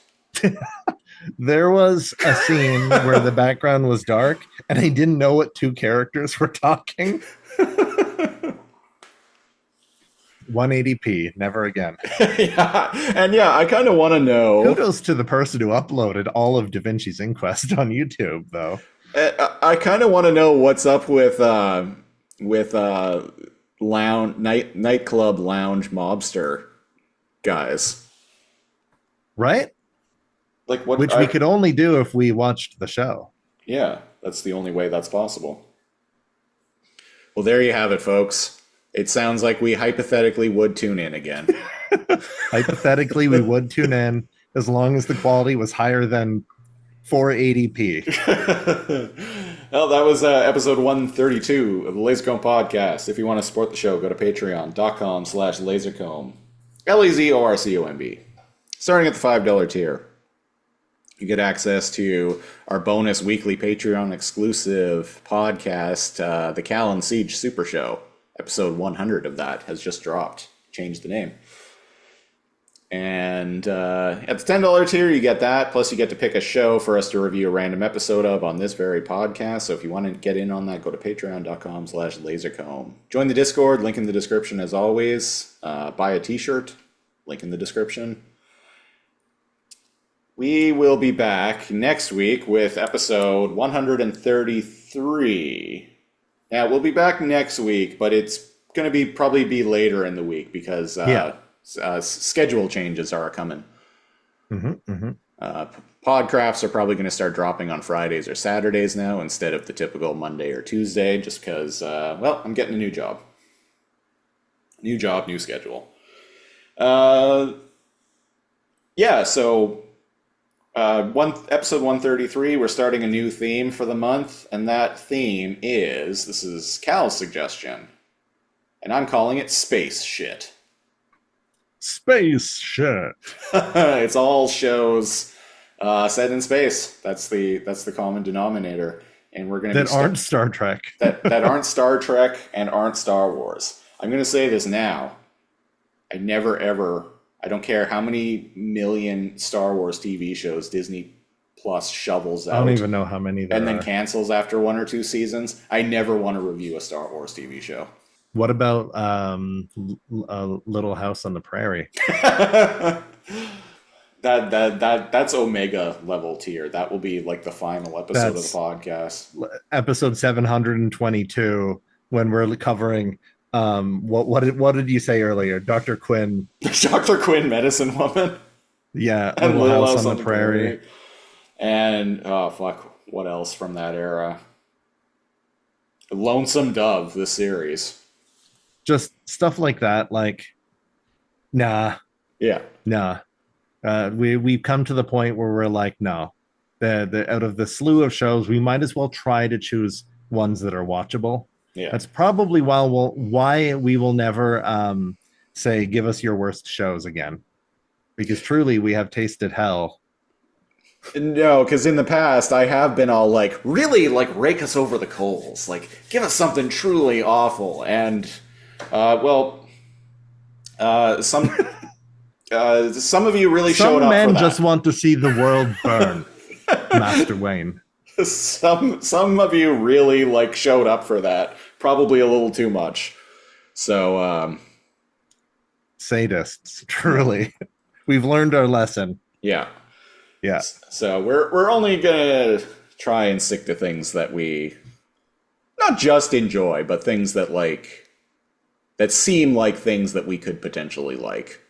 There was a scene where the background was dark, and I didn't know what 2 characters were talking. 180p, never again. I kind of want to know. Kudos to the person who uploaded all of Da Vinci's Inquest on YouTube, though. I kind of want to know what's up with nightclub lounge mobster guys, right? Like what? Which we could only do if we watched the show. Yeah, that's the only way that's possible. Well, there you have it, folks. It sounds like we hypothetically would tune in again. Hypothetically, we would tune in as long as the quality was higher than 480p. Well, that was episode 132 of the Lazor Comb podcast. If you want to support the show, go to patreon.com/LazorComb. LAZORCOMB. Starting at the $5 tier, you get access to our bonus weekly Patreon exclusive podcast, the Cal and Siege Super Show. Episode 100 of that has just dropped. Changed the name. And at the $10 tier, you get that. Plus, you get to pick a show for us to review a random episode of on this very podcast. So if you want to get in on that, go to patreon.com/LazorComb. Join the Discord. Link in the description as always. Buy a t-shirt. Link in the description. We will be back next week with episode 133. Yeah, we'll be back next week, but it's going to probably be later in the week because schedule changes are coming. Podcrafts are probably going to start dropping on Fridays or Saturdays now instead of the typical Monday or Tuesday, just because, well, I'm getting a new job. New job, new schedule. Yeah, so episode 133, we're starting a new theme for the month, and that theme this is Cal's suggestion, and I'm calling it Space Shit. Space shit. It's all shows set in space. That's the common denominator, and we're going to aren't Star Trek. that aren't Star Trek and aren't Star Wars. I'm going to say this now. I never ever. I don't care how many million Star Wars TV shows Disney Plus shovels out. I don't even know how many there and then are. Cancels after 1 or 2 seasons. I never want to review a Star Wars TV show. What about Little House on the Prairie? That's Omega level tier. That will be like the final episode of the podcast. Episode 722, when we're covering what did you say earlier? Dr. Quinn. Dr. Quinn, Medicine Woman. Yeah, and Little House on the Prairie. And oh fuck, what else from that era? Lonesome Dove, the series. Just stuff like that, like nah. We've come to the point where we're like, no. The out of the slew of shows, we might as well try to choose ones that are watchable. Yeah. That's probably why we will never say give us your worst shows again. Because truly we have tasted hell. No, because in the past I have been all like, really, like, rake us over the coals. Like, give us something truly awful. And, some of you really showed up for that. Some men just want to see the world burn, Master Wayne. Some of you really, like, showed up for that. Probably a little too much. So, sadists, truly. We've learned our lesson. Yeah. Yeah. So we're only gonna try and stick to things that we not just enjoy, but things that seem like things that we could potentially like.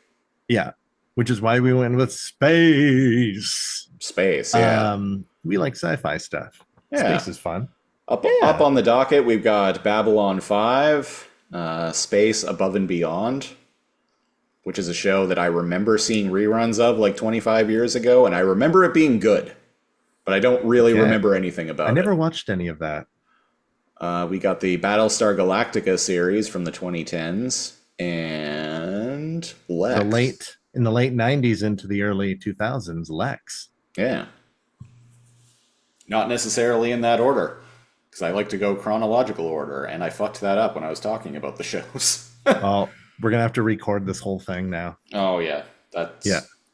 Yeah. Which is why we went with space. Space, yeah. We like sci-fi stuff. Yeah. Space is fun. Up on the docket, we've got Babylon 5, Space Above and Beyond, which is a show that I remember seeing reruns of like 25 years ago, and I remember it being good, but I don't really remember anything about it. I never watched any of that. We got the Battlestar Galactica series from the 2010s, and Lex. In the late 90s into the early 2000s, Lex. Yeah. Not necessarily in that order, because I like to go chronological order, and I fucked that up when I was talking about the shows. Oh, we're going to have to record this whole thing now. Oh, yeah.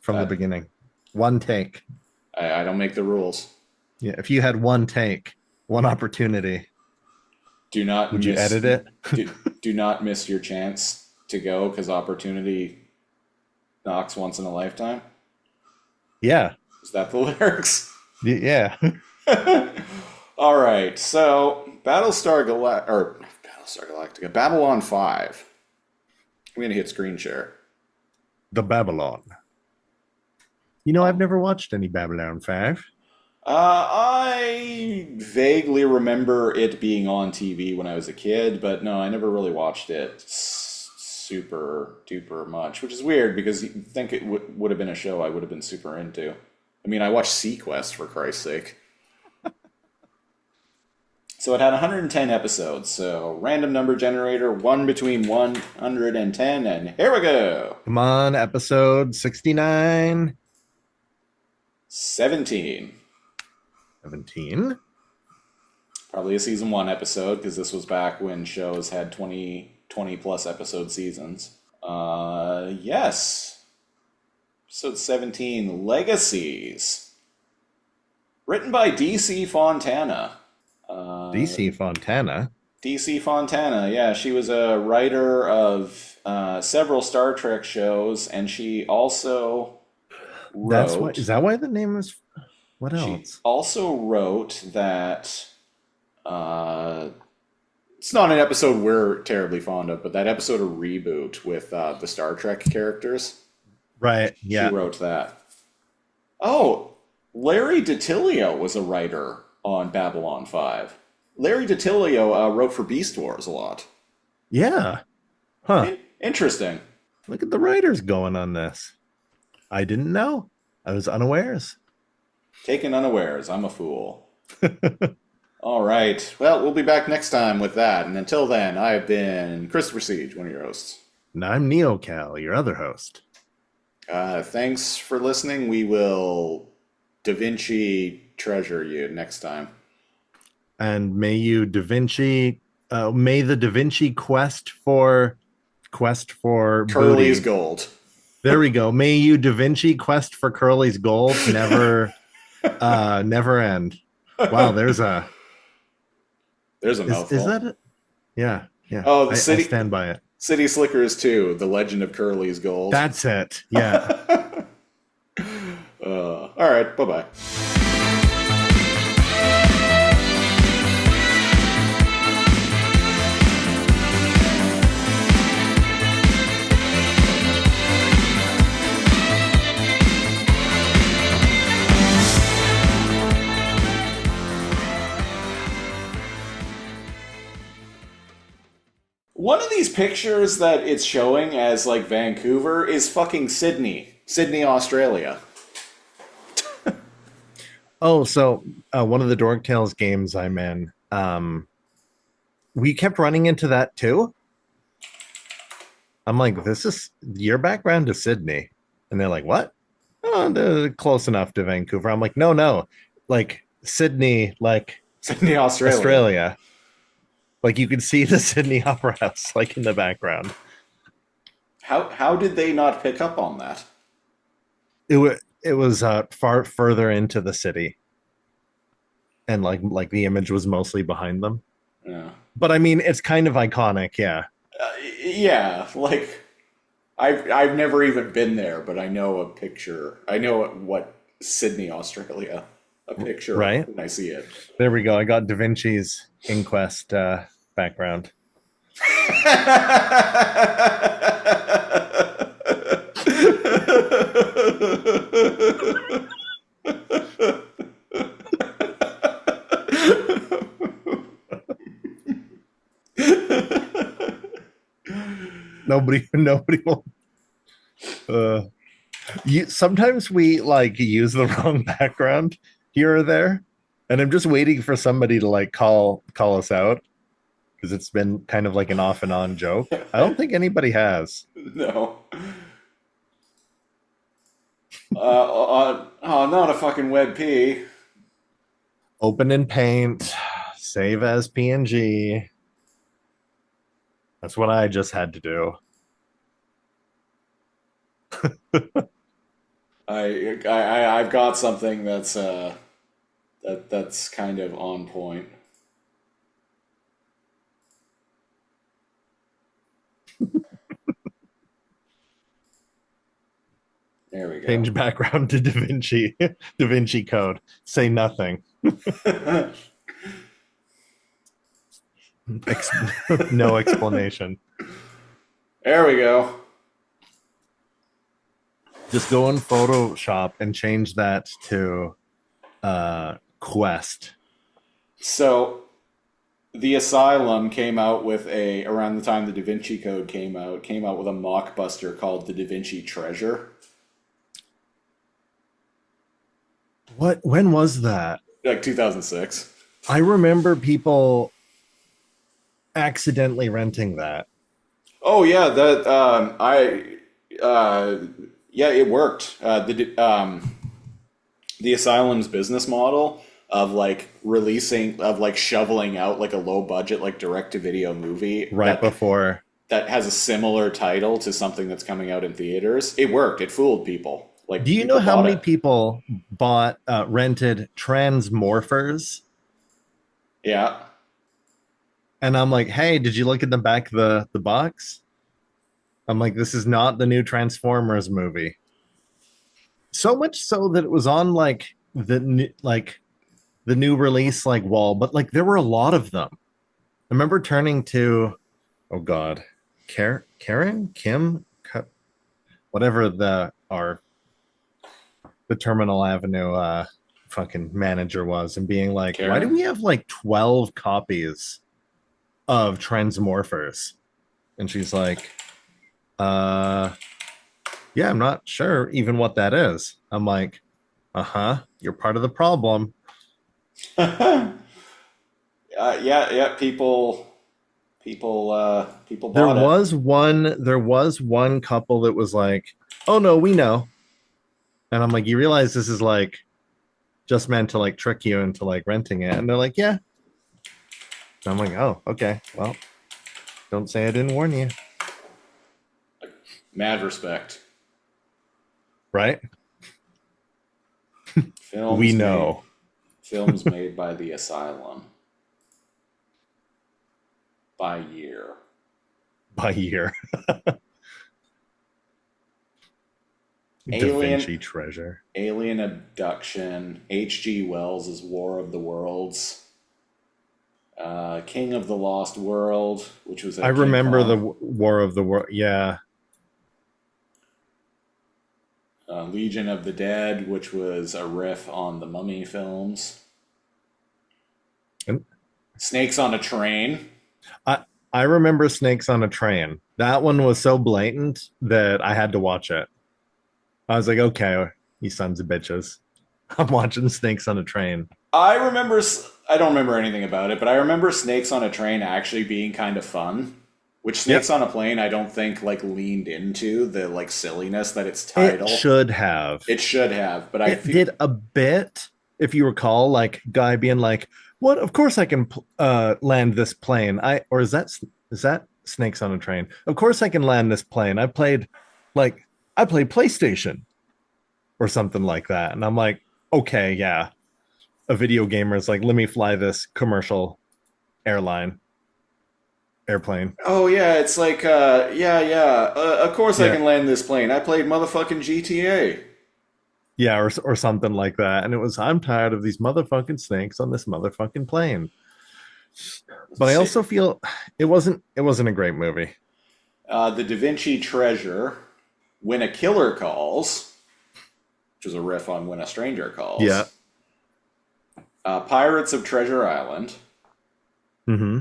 From the beginning. One take. I don't make the rules. Yeah, if you had one take, one opportunity, would you edit it? do not miss your chance to go, because opportunity knocks once in a lifetime. Yeah. Is that the lyrics? Yeah. All right. So Battlestar Galactica, Babylon 5. I'm going to hit screen share. The Babylon. You know, I've never watched any Babylon 5. I vaguely remember it being on TV when I was a kid, but no, I never really watched it super duper much, which is weird because you'd think it would have been a show I would have been super into. I mean, I watched Sequest, for Christ's sake. So it had 110 episodes, so random number generator, 1 between 110, and here we go. Come on, episode 69. 17. 17? Probably a season 1 episode, because this was back when shows had 20 plus episode seasons. Yes. Episode 17, Legacies. Written by DC Fontana. DC Fontana? DC Fontana, yeah. She was a writer of several Star Trek shows, and she also wrote... Is that why the name is... What else? She also wrote that... it's not an episode we're terribly fond of, but that episode of Reboot with the Star Trek characters. Right, yeah. She wrote that. Oh, Larry DiTillio was a writer on Babylon 5. Larry DiTillio wrote for Beast Wars a lot. Yeah. Huh. Interesting. Look at the writers going on this. I didn't know. I was unawares. Taken unawares. I'm a fool. All right. Well, we'll be back next time with that. And until then, I've been Christopher Siege, one of your hosts. And I'm NeoCal, your other host. Thanks for listening. We will Da Vinci treasure you next time. And may you Da Vinci, may the Da Vinci quest for Curly's booty. gold. There we go. May you Da Vinci quest for Curly's gold never end. Wow, there's a mouthful. Is that it? Yeah. Oh, I stand by it. City Slickers 2, The Legend of Curly's Gold. That's it. Yeah. All right. Bye-bye. One of these pictures that it's showing as like Vancouver is fucking Sydney, Australia. Oh, so one of the Dork Tales games I'm in, we kept running into that too. I'm like, this is your background to Sydney. And they're like, what? Oh, they're close enough to Vancouver. I'm like, no. Like Sydney, Australia. Like you could see the Sydney Opera House like in the background. How did they not pick up on that? It was far further into the city, and like the image was mostly behind them. Yeah, but I mean it's kind of iconic. Yeah, yeah. Like I've never even been there, but I know a picture. I know what Sydney, Australia. A picture right when I see it. There we go. I got Da Vinci's Inquest background. Nobody will. Sometimes we like use the wrong background here or there, and I'm just waiting for somebody to like call us out because it's been kind of like an off and on joke. I don't think anybody has. No. Not a fucking WebP. Open in Paint, save as PNG. That's what I just had to do. I've got something that's that's kind of on point. There we go. Change background to Da Vinci. Da Vinci Code. Say nothing. No explanation. There we go. Just go in Photoshop and change that to Quest. So the Asylum came out with around the time the Da Vinci Code came out with a mockbuster called the Da Vinci Treasure. When was that? Like 2006. I remember people accidentally renting that. Oh yeah, yeah, it worked. The Asylum's business model of like shoveling out like a low budget like direct to video movie before that has a similar title to something that's coming out in theaters. It worked. It fooled people. Like, do you know how many people rented Transmorphers? Yeah. And I'm like, hey, did you look at the back of the box? I'm like, this is not the new Transformers movie. So much so that it was on like the new release like wall, but like there were a lot of them. I remember turning to, oh god, Karen, Kim, whatever the the Terminal Avenue fucking manager was and being like, why do Karen? we have like 12 copies of Transmorphers? And she's like, yeah, I'm not sure even what that is. I'm like, you're part of the problem. Yeah. People There bought it. was one couple that was like, oh no, we know. And I'm like, you realize this is like just meant to like trick you into like renting it? And they're like, yeah. And I'm like, oh, okay. Well, don't say I didn't warn you. Mad respect. Right? Films We know. Films made by the Asylum. By year. By year. Da Alien- Vinci treasure. Alien Abduction. H.G. Wells' War of the Worlds. King of the Lost World, which was I remember the War of the World. Yeah. Legion of the Dead, which was a riff on the Mummy films. And Snakes on a Train. I remember Snakes on a Train. That one was so blatant that I had to watch it. I was like, okay, you sons of bitches. I'm watching Snakes on a Train. I don't remember anything about it, but I remember Snakes on a Train actually being kind of fun. Which Snakes on a Plane, I don't think like leaned into the like silliness that its title. It should have. It should have, but It did a bit, if you recall, like guy being like, "What? Of course I can land this plane." Is that Snakes on a Train? Of course I can land this plane. I played PlayStation or something like that, and I'm like, okay, yeah. A video gamer is like, let me fly this commercial airplane. Oh yeah, it's like of course I can land this plane. I played motherfucking GTA. Yeah, or something like that. And it was, I'm tired of these motherfucking snakes on this motherfucking plane. But I also feel it wasn't a great movie. The Da Vinci Treasure, When a Killer Calls, which was a riff on When a Stranger Calls. Yeah. Pirates of Treasure Island. Mm-hmm.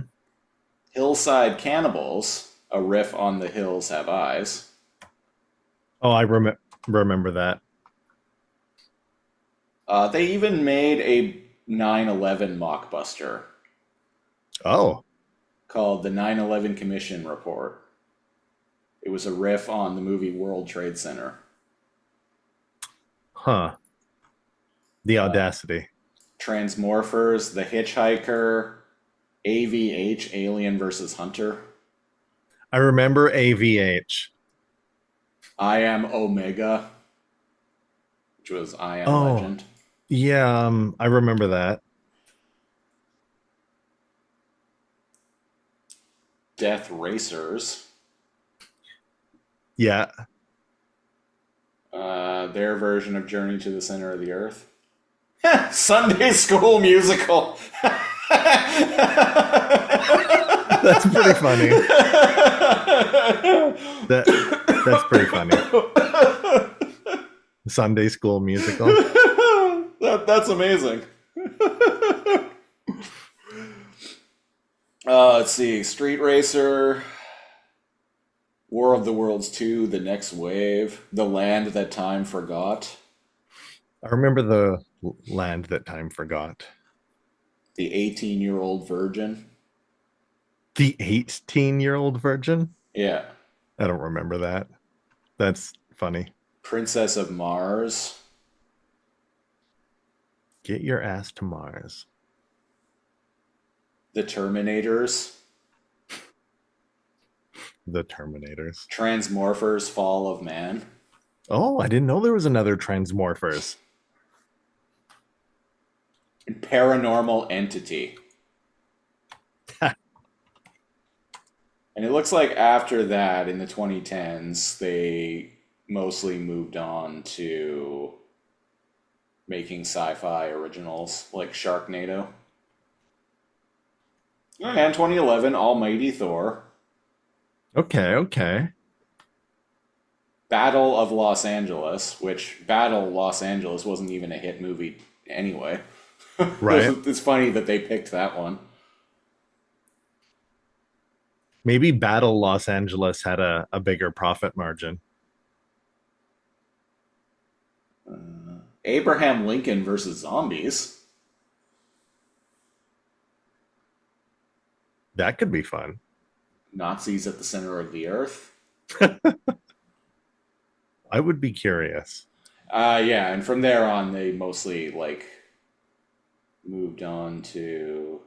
Hillside Cannibals, a riff on The Hills Have Eyes. Oh, I remember that. They even made a 9/11 mockbuster. Oh. Called the 9/11 Commission Report. It was a riff on the movie World Trade Center. Huh. The audacity. Transmorphers, The Hitchhiker, AVH, Alien versus Hunter. I remember AVH. I Am Omega, which was I Am Legend. Yeah, I remember that. Death Racers. Yeah. Their version of Journey to the Center of the Earth. Sunday School Musical. That's pretty funny. That's pretty funny. Sunday School Musical. That's amazing. Let's see. Street Racer. War of the Worlds 2, The Next Wave. The Land That Time Forgot. I remember the Land That Time Forgot. The 18-Year-Old Virgin. The 18-Year-Old Virgin? Yeah. I don't remember that. That's funny. Princess of Mars. Get your ass to Mars. The Terminators. The Terminators. Transmorphers, Fall of Man. Oh, I didn't know there was another Transmorphers. And Paranormal Entity. And it looks like after that, in the 2010s, they mostly moved on to making sci-fi originals like Sharknado. And 2011, Almighty Thor. Okay. Battle of Los Angeles, which Battle Los Angeles wasn't even a hit movie anyway. Right. It's funny that they picked that one. Maybe Battle Los Angeles had a bigger profit margin. Abraham Lincoln versus zombies. That could be fun. Nazis at the center of the earth. I would be curious. Yeah, and from there on, they mostly like moved on to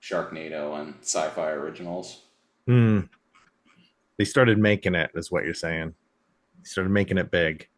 Sharknado and sci-fi originals. They started making it, is what you're saying. They started making it big.